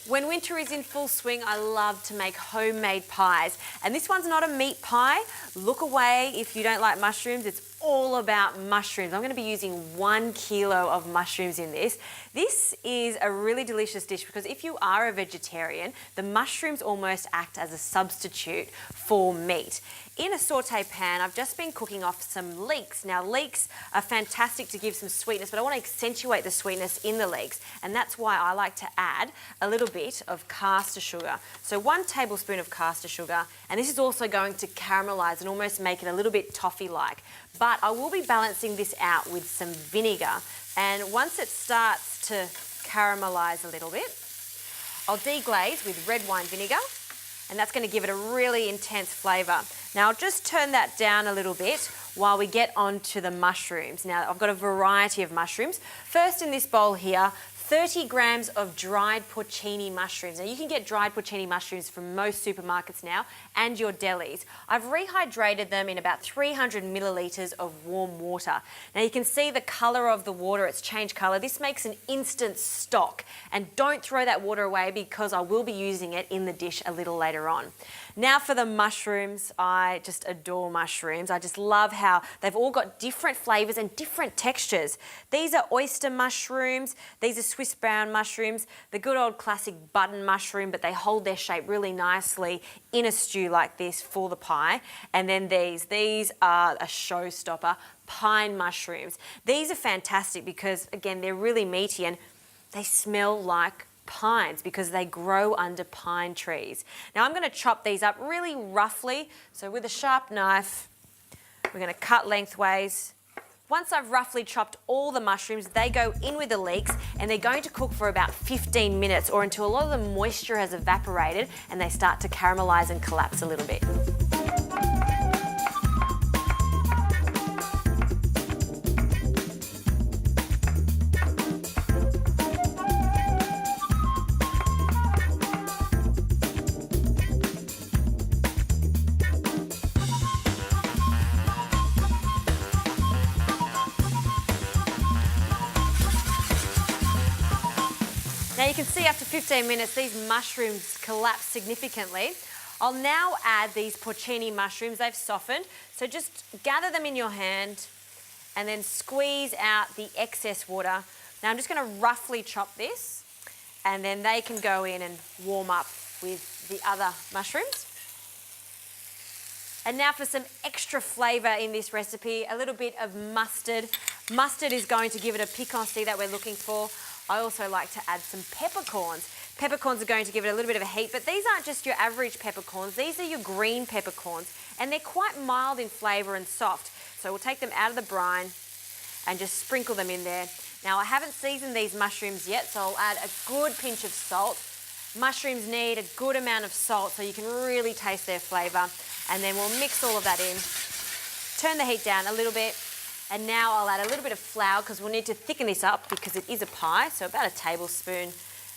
When winter is in full swing, I love to make homemade pies. And this one's not a meat pie. Look away if you don't like mushrooms. It's all about mushrooms. I'm going to be using 1 kilo of mushrooms in this. This is a really delicious dish because if you are a vegetarian, the mushrooms almost act as a substitute for meat. In a saute pan, I've just been cooking off some leeks. Now, leeks are fantastic to give some sweetness, but I want to accentuate the sweetness in the leeks, and that's why I like to add a little bit of caster sugar. So 1 tablespoon of caster sugar, and this is also going to caramelize and almost make it a little bit toffee-like. But I will be balancing this out with some vinegar, and once it starts to caramelize a little bit, I'll deglaze with red wine vinegar, and that's going to give it a really intense flavour. Now I'll just turn that down a little bit while we get onto the mushrooms. Now I've got a variety of mushrooms. First in this bowl here, 30 grams of dried porcini mushrooms. Now you can get dried porcini mushrooms from most supermarkets now and your delis. I've rehydrated them in about 300 millilitres of warm water. Now you can see the colour of the water, it's changed colour. This makes an instant stock, and don't throw that water away because I will be using it in the dish a little later on. Now for the mushrooms, I just adore mushrooms. I just love how they've all got different flavours and different textures. These are oyster mushrooms, these are Swiss brown mushrooms, the good old classic button mushroom, but they hold their shape really nicely in a stew like this for the pie. And then these are a showstopper, pine mushrooms. These are fantastic because, again, they're really meaty and they smell like pines because they grow under pine trees. Now I'm going to chop these up really roughly. So with a sharp knife, we're going to cut lengthways. Once I've roughly chopped all the mushrooms, they go in with the leeks and they're going to cook for about 15 minutes or until a lot of the moisture has evaporated and they start to caramelize and collapse a little bit. Now you can see after 15 minutes these mushrooms collapse significantly. I'll now add these porcini mushrooms. They've softened, so just gather them in your hand and then squeeze out the excess water. Now I'm just going to roughly chop this and then they can go in and warm up with the other mushrooms. And now for some extra flavour in this recipe, a little bit of mustard. Mustard is going to give it a piquancy that we're looking for. I also like to add some peppercorns. Peppercorns are going to give it a little bit of a heat, but these aren't just your average peppercorns. These are your green peppercorns, and they're quite mild in flavour and soft. So we'll take them out of the brine and just sprinkle them in there. Now I haven't seasoned these mushrooms yet, so I'll add a good pinch of salt. Mushrooms need a good amount of salt so you can really taste their flavour. And then we'll mix all of that in. Turn the heat down a little bit. And now I'll add a little bit of flour because we'll need to thicken this up because it is a pie, so about a tablespoon,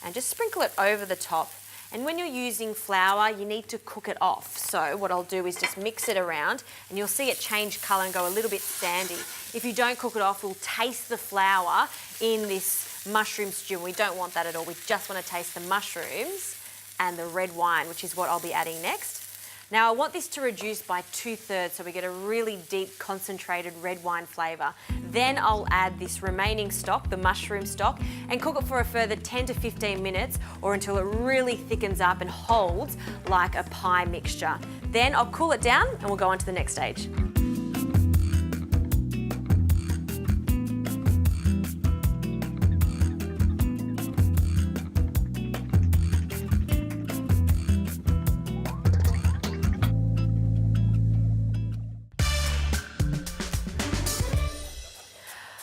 and just sprinkle it over the top. And when you're using flour, you need to cook it off. So what I'll do is just mix it around and you'll see it change colour and go a little bit sandy. If you don't cook it off, we'll taste the flour in this mushroom stew. We don't want that at all. We just want to taste the mushrooms and the red wine, which is what I'll be adding next. Now I want this to reduce by 2/3 so we get a really deep concentrated red wine flavour. Then I'll add this remaining stock, the mushroom stock, and cook it for a further 10 to 15 minutes or until it really thickens up and holds like a pie mixture. Then I'll cool it down and we'll go on to the next stage.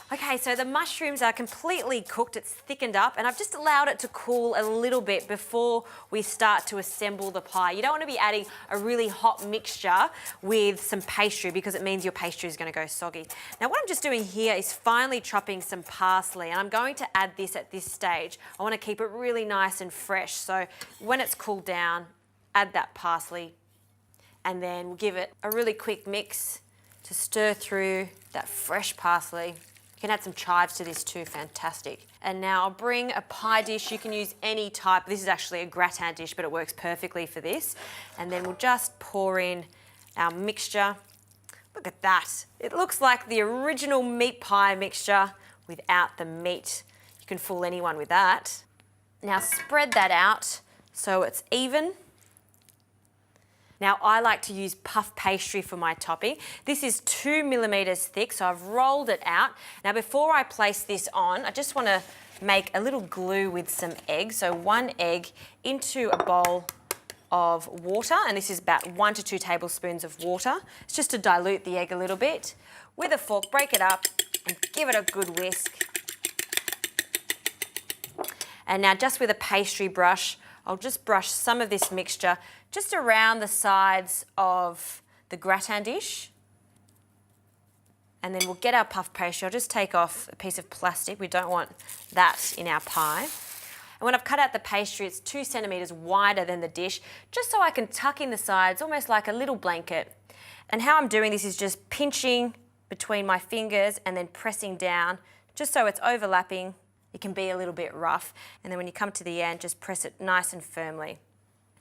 Okay, so the mushrooms are completely cooked, it's thickened up, and I've just allowed it to cool a little bit before we start to assemble the pie. You don't want to be adding a really hot mixture with some pastry because it means your pastry is going to go soggy. Now what I'm just doing here is finely chopping some parsley, and I'm going to add this at this stage. I want to keep it really nice and fresh, so when it's cooled down, add that parsley, and then we'll give it a really quick mix to stir through that fresh parsley. You can add some chives to this too, fantastic. And now I'll bring a pie dish. You can use any type. This is actually a gratin dish, but it works perfectly for this. And then we'll just pour in our mixture. Look at that. It looks like the original meat pie mixture without the meat. You can fool anyone with that. Now spread that out so it's even. Now I like to use puff pastry for my topping. This is 2 millimeters thick, so I've rolled it out. Now before I place this on, I just want to make a little glue with some eggs. So 1 egg into a bowl of water, and this is about 1 to 2 tablespoons of water. It's just to dilute the egg a little bit. With a fork, break it up and give it a good whisk. And now just with a pastry brush, I'll just brush some of this mixture just around the sides of the gratin dish. And then we'll get our puff pastry. I'll just take off a piece of plastic. We don't want that in our pie. And when I've cut out the pastry, it's 2 centimeters wider than the dish, just so I can tuck in the sides, almost like a little blanket. And how I'm doing this is just pinching between my fingers and then pressing down, just so it's overlapping. It can be a little bit rough. And then when you come to the end, just press it nice and firmly.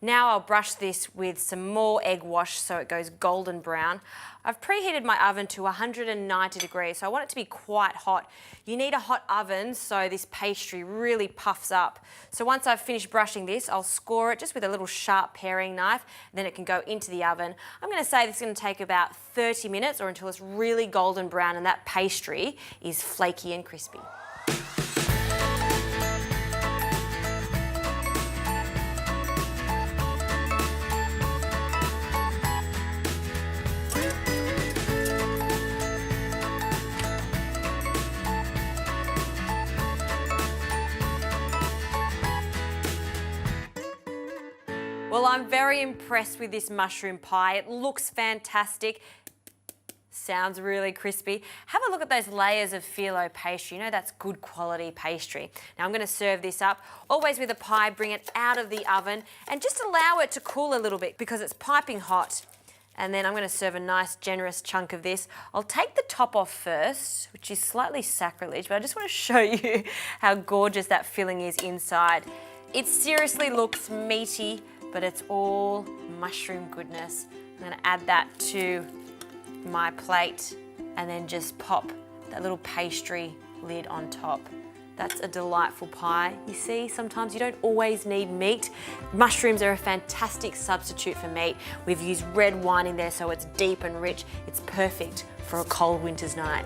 Now I'll brush this with some more egg wash so it goes golden brown. I've preheated my oven to 190 degrees, so I want it to be quite hot. You need a hot oven so this pastry really puffs up. So once I've finished brushing this, I'll score it just with a little sharp paring knife, and then it can go into the oven. I'm going to say this is going to take about 30 minutes or until it's really golden brown and that pastry is flaky and crispy. Well, I'm very impressed with this mushroom pie. It looks fantastic. Sounds really crispy. Have a look at those layers of phyllo pastry. You know that's good quality pastry. Now I'm going to serve this up. Always with a pie, bring it out of the oven and just allow it to cool a little bit because it's piping hot. And then I'm going to serve a nice generous chunk of this. I'll take the top off first, which is slightly sacrilege, but I just want to show you how gorgeous that filling is inside. It seriously looks meaty, but it's all mushroom goodness. I'm going to add that to my plate and then just pop that little pastry lid on top. That's a delightful pie. You see, sometimes you don't always need meat. Mushrooms are a fantastic substitute for meat. We've used red wine in there so it's deep and rich. It's perfect for a cold winter's night.